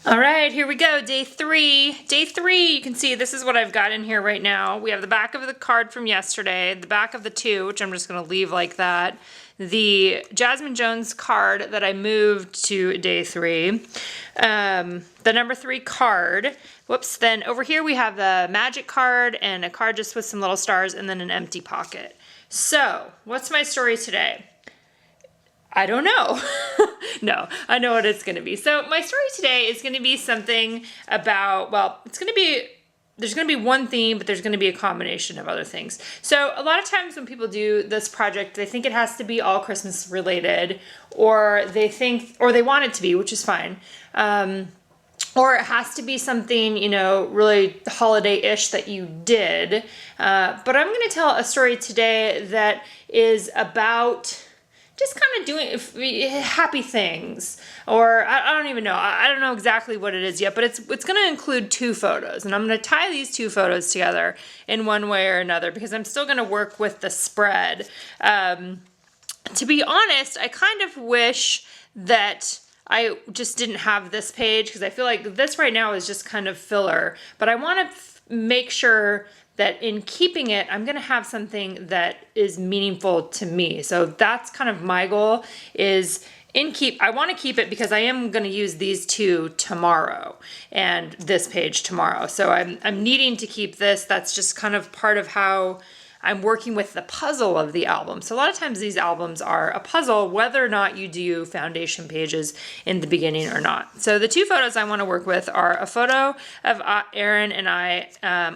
All right, here we go, day three. Day three, you can see this is what I've got in here right now. We have the back of the card from yesterday, the back of the two, which I'm just gonna leave like that, the Jasmine Jones card that I moved to day three, the number 3 card, whoops, then over here we have the magic card and a card just with some little stars and then an empty pocket. So, what's my story today? I don't know. No, I know what it's going to be. So my story today is going to be something about, well, there's going to be one theme, but there's going to be a combination of other things. So a lot of times when people do this project, they think it has to be all Christmas related, or they want it to be, which is fine. Or it has to be something, really holiday-ish that you did. But I'm going to tell a story today that is about just kind of doing happy things, or I don't even know. I don't know exactly what it is yet, but it's going to include 2 photos, and I'm going to tie these 2 photos together in one way or another because I'm still going to work with the spread. To be honest, I kind of wish that I just didn't have this page because I feel like this right now is just kind of filler, but I want to make sure that in keeping it, I'm gonna have something that is meaningful to me. So that's kind of my goal is I wanna keep it because I am gonna use these 2 tomorrow and this page tomorrow. So I'm needing to keep this. That's just kind of part of how I'm working with the puzzle of the album. So a lot of times these albums are a puzzle, whether or not you do foundation pages in the beginning or not. So the 2 photos I want to work with are a photo of Erin and I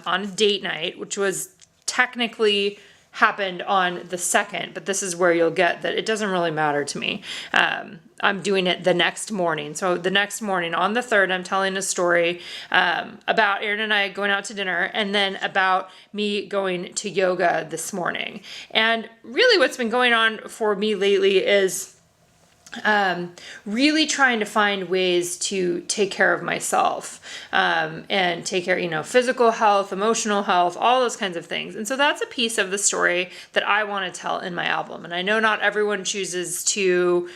on a date night, which was technically happened on the 2nd, but this is where you'll get that it doesn't really matter to me. I'm doing it the next morning. So the next morning on the 3rd, I'm telling a story about Erin and I going out to dinner and then about me going to yoga this morning. And really what's been going on for me lately is really trying to find ways to take care of myself and take care, physical health, emotional health, all those kinds of things. And so that's a piece of the story that I want to tell in my album. And I know not everyone chooses to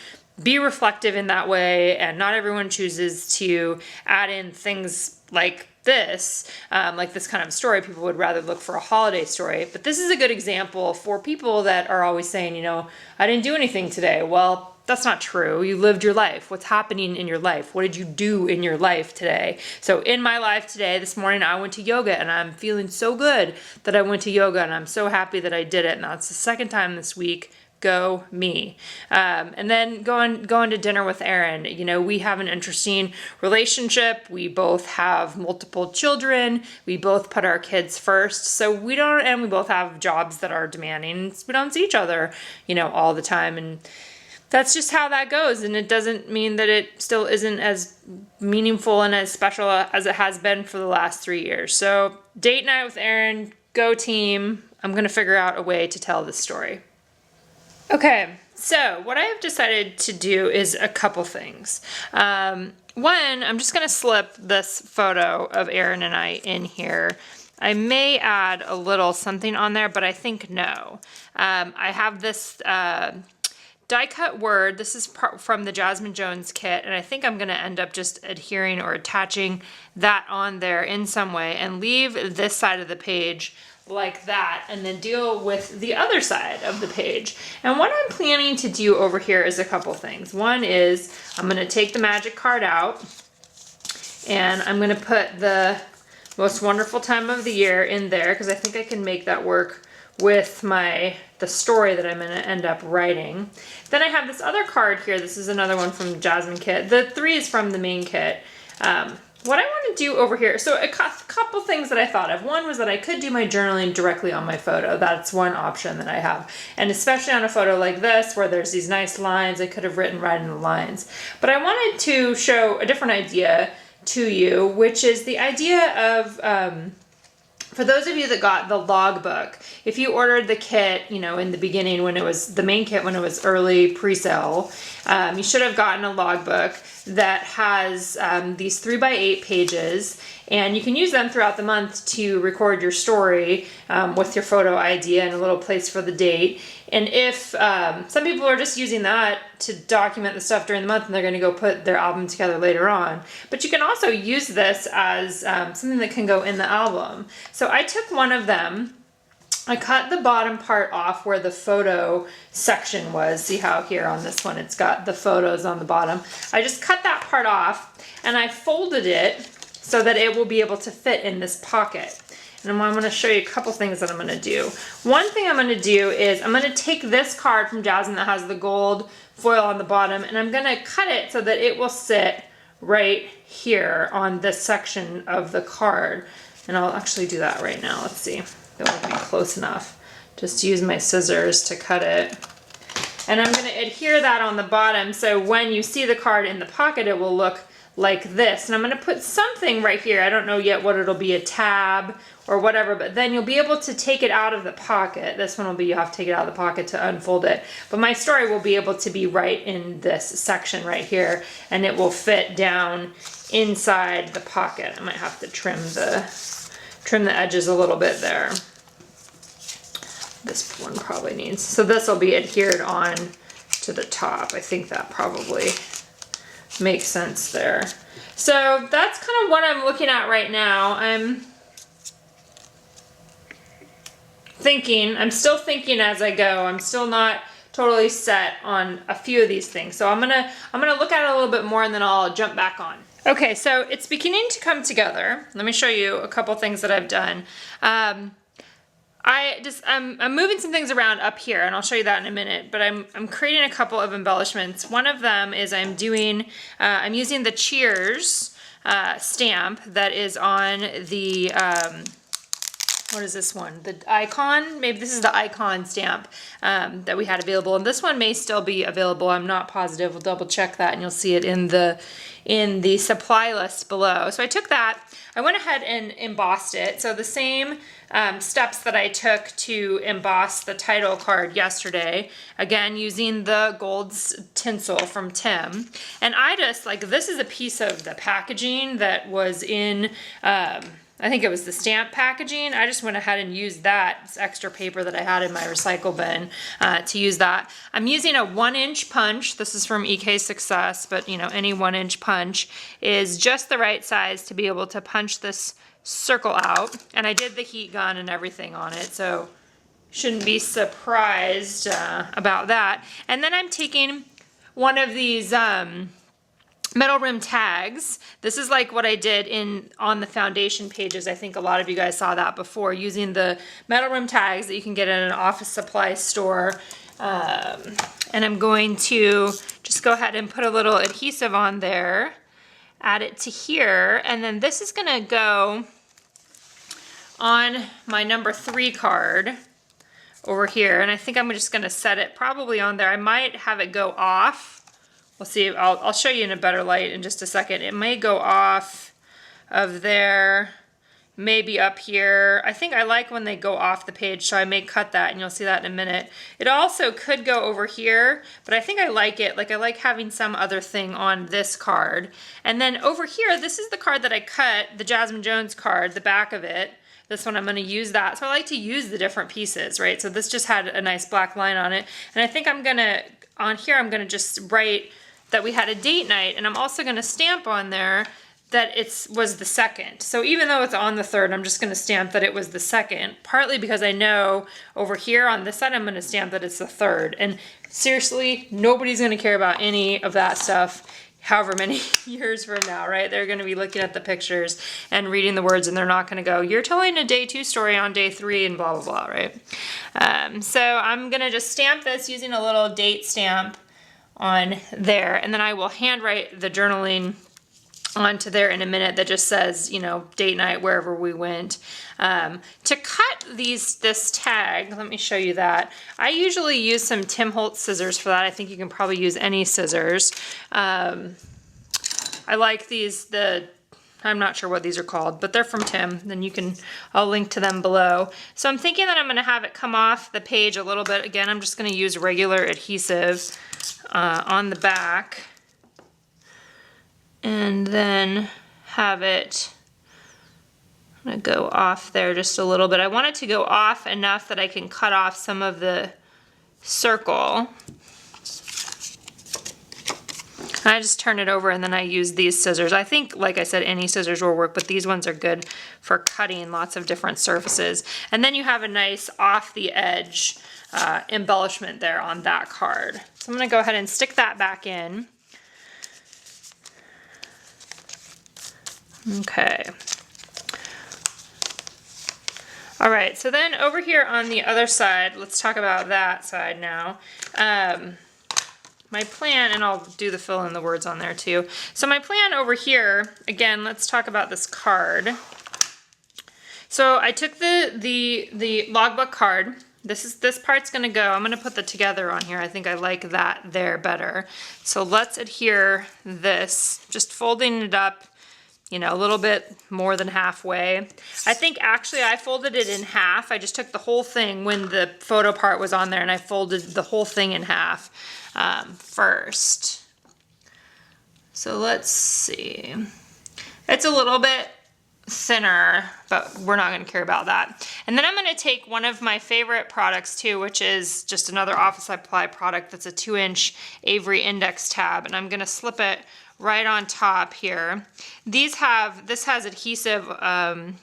be reflective in that way, and not everyone chooses to add in things like this kind of story. People would rather look for a holiday story, but this is a good example for people that are always saying, I didn't do anything today. Well, that's not true. You lived your life. What's happening in your life? What did you do in your life today? So in my life today, this morning, I went to yoga and I'm feeling so good that I went to yoga and I'm so happy that I did it. And that's the 2nd time this week. Go me. And then going to dinner with Erin. We have an interesting relationship. We both have multiple children. We both put our kids first. So we both have jobs that are demanding. We don't see each other, all the time. And that's just how that goes. And it doesn't mean that it still isn't as meaningful and as special as it has been for the last 3 years. So date night with Erin, go team. I'm going to figure out a way to tell this story. Okay, so what I have decided to do is a couple things. One, I'm just going to slip this photo of Erin and I in here. I may add a little something on there, but I think no. I have this die cut word. This is from the Jasmine Jones kit, and I think I'm going to end up just adhering or attaching that on there in some way and leave this side of the page like that, and then deal with the other side of the page. And what I'm planning to do over here is a couple things. One is I'm going to take the magic card out and I'm going to put the most wonderful time of the year in there because I think I can make that work with the story that I'm going to end up writing. Then I have this other card here. This is another one from the Jasmine kit. The 3 is from the main kit. What I want to do over here, so a couple things that I thought of. One was that I could do my journaling directly on my photo. That's one option that I have. And especially on a photo like this where there's these nice lines, I could have written right in the lines. But I wanted to show a different idea to you, which is the idea of for those of you that got the logbook, if you ordered the kit, in the beginning when it was the main kit, when it was early pre-sale, you should have gotten a logbook that has these 3x8 pages, and you can use them throughout the month to record your story with your photo idea and a little place for the date. And if some people are just using that to document the stuff during the month and they're going to go put their album together later on, but you can also use this as something that can go in the album. So I took one of them. I cut the bottom part off where the photo section was. See how here on this one it's got the photos on the bottom. I just cut that part off and I folded it so that it will be able to fit in this pocket. And I'm going to show you a couple things that I'm going to do. One thing I'm going to do is I'm going to take this card from Jasmine that has the gold foil on the bottom, and I'm going to cut it so that it will sit right here on this section of the card. And I'll actually do that right now. Let's see. It won't be close enough. Just use my scissors to cut it. And I'm going to adhere that on the bottom so when you see the card in the pocket, it will look like this. And I'm going to put something right here. I don't know yet what it'll be, a tab or whatever, but then you'll be able to take it out of the pocket. This one will be, you have to take it out of the pocket to unfold it. But my story will be able to be right in this section right here, and it will fit down inside the pocket. I might have to trim the edges a little bit there. This one probably needs, so this will be adhered on to the top. I think that probably makes sense there. So that's kind of what I'm looking at right now. I'm still thinking as I go. I'm still not totally set on a few of these things. So I'm gonna look at it a little bit more and then I'll jump back on. Okay, so it's beginning to come together. Let me show you a couple things that I've done. I'm moving some things around up here, and I'll show you that in a minute, but I'm creating a couple of embellishments. One of them is I'm using the Cheers stamp that is on the, what is this one? The icon? Maybe this is the icon stamp that we had available, and this one may still be available. I'm not positive. We'll double check that, and you'll see it in the supply list below. So I took that. I went ahead and embossed it. So the same steps that I took to emboss the title card yesterday, again using the gold tinsel from Tim. And I just, like, this is a piece of the packaging that was in, I think it was the stamp packaging. I just went ahead and used that. It's extra paper that I had in my recycle bin to use that. I'm using a 1-inch punch. This is from EK Success, but you know, any 1-inch punch is just the right size to be able to punch this circle out. And I did the heat gun and everything on it, so shouldn't be surprised about that. And then I'm taking one of these metal rim tags. This is like what I did on the foundation pages. I think a lot of you guys saw that before, using the metal rim tags that you can get in an office supply store. And I'm going to just go ahead and put a little adhesive on there, add it to here, and then this is gonna go on my number 3 card over here. And I think I'm just gonna set it probably on there. I might have it go off. We'll see, I'll show you in a better light in just a second. It may go off of there, maybe up here. I think I like when they go off the page, so I may cut that, and you'll see that in a minute. It also could go over here, but I think I like it. Like, I like having some other thing on this card. And then over here, this is the card that I cut, the Jasmine Jones card, the back of it. This one, I'm going to use that. So I like to use the different pieces, right? So this just had a nice black line on it. And I think I'm going to, on here, I'm going to just write that we had a date night, and I'm also going to stamp on there that it was the 2nd. So even though it's on the 3rd, I'm just going to stamp that it was the 2nd, partly because I know over here on this side I'm going to stamp that it's the 3rd. And seriously, nobody's going to care about any of that stuff however many years from now, right? They're going to be looking at the pictures and reading the words, and they're not going to go, you're telling a day 2 story on day 3 and blah, blah, blah, right? So I'm going to just stamp this using a little date stamp on there, and then I will handwrite the journaling onto there in a minute that just says, you know, date night wherever we went. To cut this tag, let me show you that. I usually use some Tim Holtz scissors for that. I think you can probably use any scissors. I like these, I'm not sure what these are called, but they're from Tim. Then I'll link to them below. So I'm thinking that I'm gonna have it come off the page a little bit. Again, I'm just gonna use regular adhesive on the back. And then have it, I'm gonna go off there just a little bit. I want it to go off enough that I can cut off some of the circle. I just turn it over and then I use these scissors. I think, like I said, any scissors will work, but these ones are good for cutting lots of different surfaces. And then you have a nice off the edge embellishment there on that card. So I'm gonna go ahead and stick that back in. Okay. All right, so then over here on the other side, let's talk about that side now. My plan, and I'll do the fill in the words on there too. So my plan over here, again, let's talk about this card. So I took the logbook card. This part's gonna go, I'm gonna put the together on here. I think I like that there better. So let's adhere this, just folding it up, you know, a little bit more than halfway. I think actually I folded it in half. I just took the whole thing when the photo part was on there and I folded the whole thing in half first. So let's see. It's a little bit thinner, but we're not gonna care about that. And then I'm gonna take one of my favorite products too, which is just another office supply product that's a 2-inch Avery index tab, and I'm gonna slip it right on top here. This has adhesive on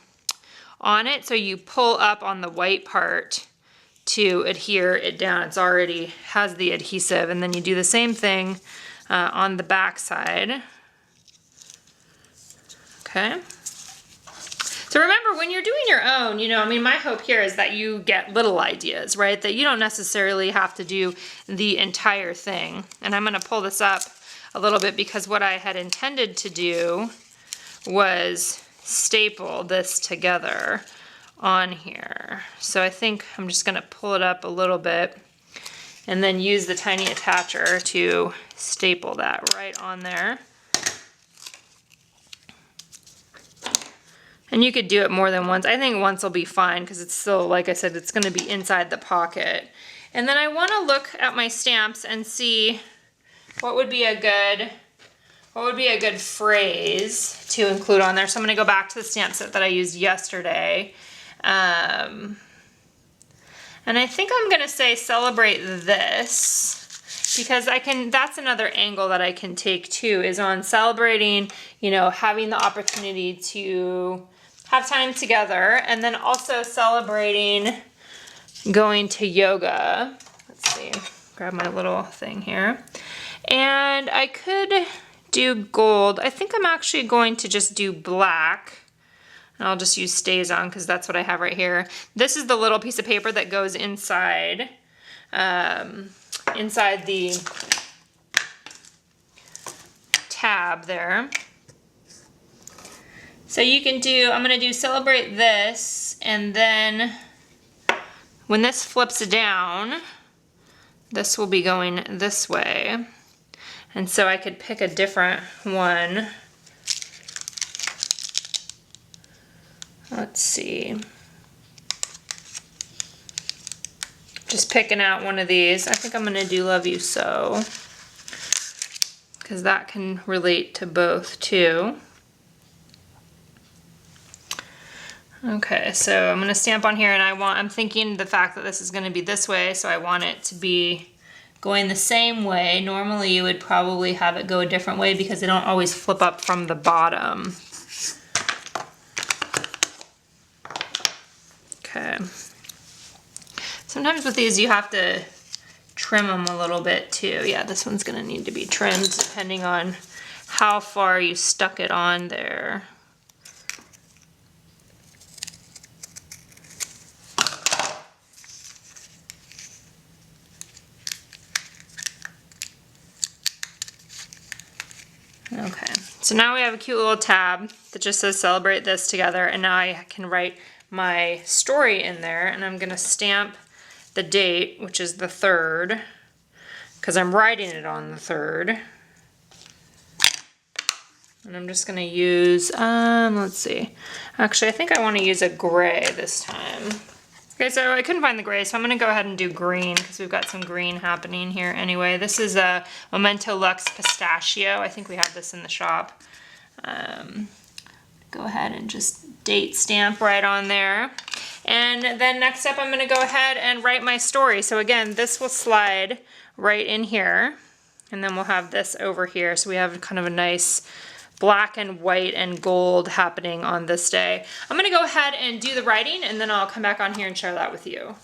it, so you pull up on the white part to adhere it down. It's already has the adhesive, and then you do the same thing on the back side. Okay. So remember, when you're doing your own, you know, I mean, my hope here is that you get little ideas, right? That you don't necessarily have to do the entire thing. And I'm gonna pull this up a little bit because what I had intended to do was staple this together on here. So I think I'm just gonna pull it up a little bit and then use the tiny attacher to staple that right on there. And you could do it more than once. I think once will be fine because it's still, like I said, it's gonna be inside the pocket. And then I wanna look at my stamps and see what would be a good phrase to include on there. So I'm gonna go back to the stamp set that I used yesterday. And I think I'm gonna say celebrate this because that's another angle that I can take too, is on celebrating, you know, having the opportunity to have time together, and then also celebrating going to yoga. Let's see, grab my little thing here. And I could do gold. I think I'm actually going to just do black. And I'll just use Stays On because that's what I have right here. This is the little piece of paper that goes inside, inside the tab there. So you can do, I'm gonna do celebrate this, and then when this flips down, this will be going this way. And so I could pick a different one. Let's see. Just picking out one of these. I think I'm gonna do Love You So, because that can relate to both too. Okay, so I'm gonna stamp on here, and I'm thinking the fact that this is gonna be this way, so I want it to be going the same way. Normally you would probably have it go a different way because they don't always flip up from the bottom. Okay. Sometimes with these you have to trim them a little bit too. Yeah, this one's gonna need to be trimmed depending on how far you stuck it on there. Okay, so now we have a cute little tab that just says celebrate this together, and now I can write my story in there, and I'm gonna stamp the date, which is the 3rd, because I'm writing it on the 3rd. And I'm just gonna use, let's see. Actually, I think I wanna use a gray this time. Okay, so I couldn't find the gray, so I'm gonna go ahead and do green because we've got some green happening here anyway. This is a Memento Luxe Pistachio. I think we have this in the shop. Go ahead and just date stamp right on there. And then next up, I'm gonna go ahead and write my story. So again, this will slide right in here, and then we'll have this over here. So we have kind of a nice black and white and gold happening on this day. I'm gonna go ahead and do the writing, and then I'll come back on here and share that with you.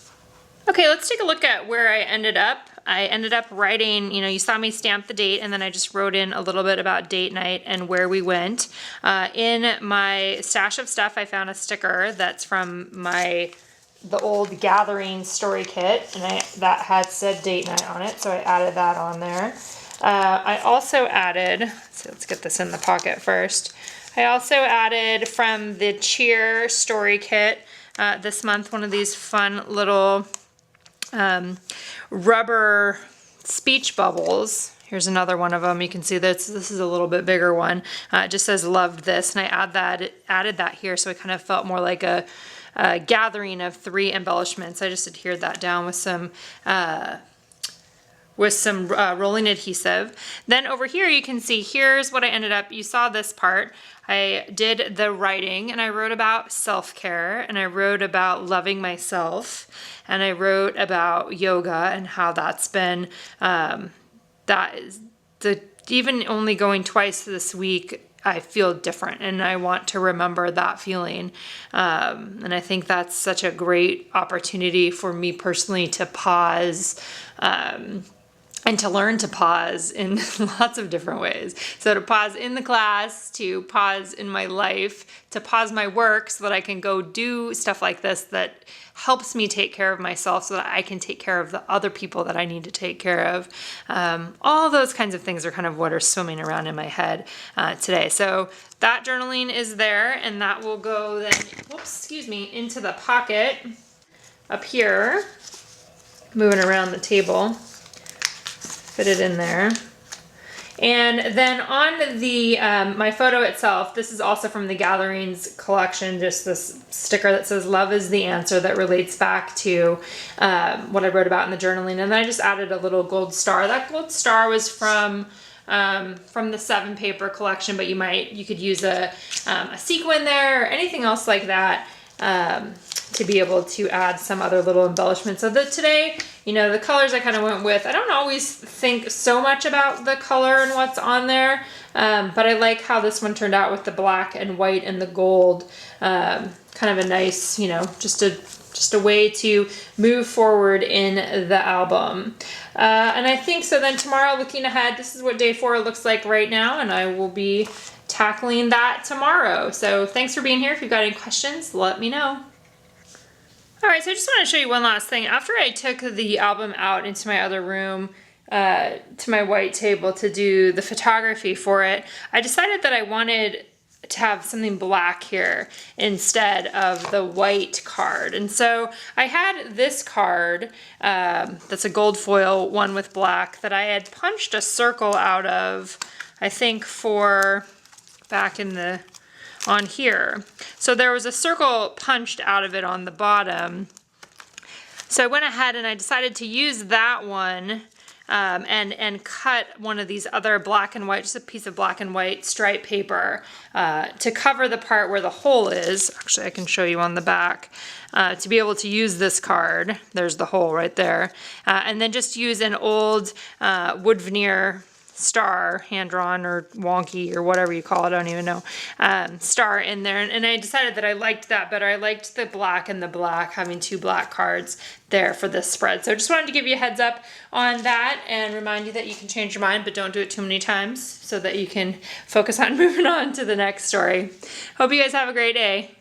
Okay, let's take a look at where I ended up. I ended up writing, you know, you saw me stamp the date, and then I just wrote in a little bit about date night and where we went. In my stash of stuff, I found a sticker that's from the old Gathering story kit, and that had said date night on it, so I added that on there. I also added, so let's get this in the pocket first. I also added from the Cheer story kit this month, one of these fun little rubber speech bubbles. Here's another one of them. You can see this is a little bit bigger one. It just says loved this, and I added that here, so it kind of felt more like a gathering of 3 embellishments. I just adhered that down with some rolling adhesive. Then over here you can see, here's what I ended up, you saw this part. I did the writing, and I wrote about self-care, and I wrote about loving myself, and I wrote about yoga and how that's been, even only going twice this week, I feel different, and I want to remember that feeling. And I think that's such a great opportunity for me personally to pause, and to learn to pause in lots of different ways. So to pause in the class, to pause in my life, to pause my work so that I can go do stuff like this that helps me take care of myself so that I can take care of the other people that I need to take care of. All those kinds of things are kind of what are swimming around in my head today. So that journaling is there, and that will go then, into the pocket up here, moving around the table. Fit it in there. And then on the my photo itself, this is also from the Gatherings collection, just this sticker that says love is the answer, that relates back to what I wrote about in the journaling. And then I just added a little gold star. That gold star was from the 7 paper collection, but you could use a sequin there or anything else like that to be able to add some other little embellishments. So today, you know, the colors I kind of went with, I don't always think so much about the color and what's on there, but I like how this one turned out with the black and white and the gold. Kind of a nice, you know, just a way to move forward in the album. And I think so then tomorrow, looking ahead, this is what day 4 looks like right now, and I will be tackling that tomorrow. So thanks for being here. If you've got any questions, let me know. All right, so I just want to show you one last thing. After I took the album out into my other room, to my white table to do the photography for it, I decided that I wanted to have something black here instead of the white card. And so I had this card, that's a gold foil one with black, that I had punched a circle out of, I think for back in the, on here. So there was a circle punched out of it on the bottom. So I went ahead and I decided to use that one and cut one of these other black and white, just a piece of black and white stripe paper to cover the part where the hole is. Actually, I can show you on the back to be able to use this card. There's the hole right there. And then just use an old wood veneer star, hand-drawn or wonky or whatever you call it, I don't even know, star in there. And I decided that I liked that better. I liked the black and the black, having 2 black cards there for this spread. So I just wanted to give you a heads up on that and remind you that you can change your mind, but don't do it too many times so that you can focus on moving on to the next story. Hope you guys have a great day.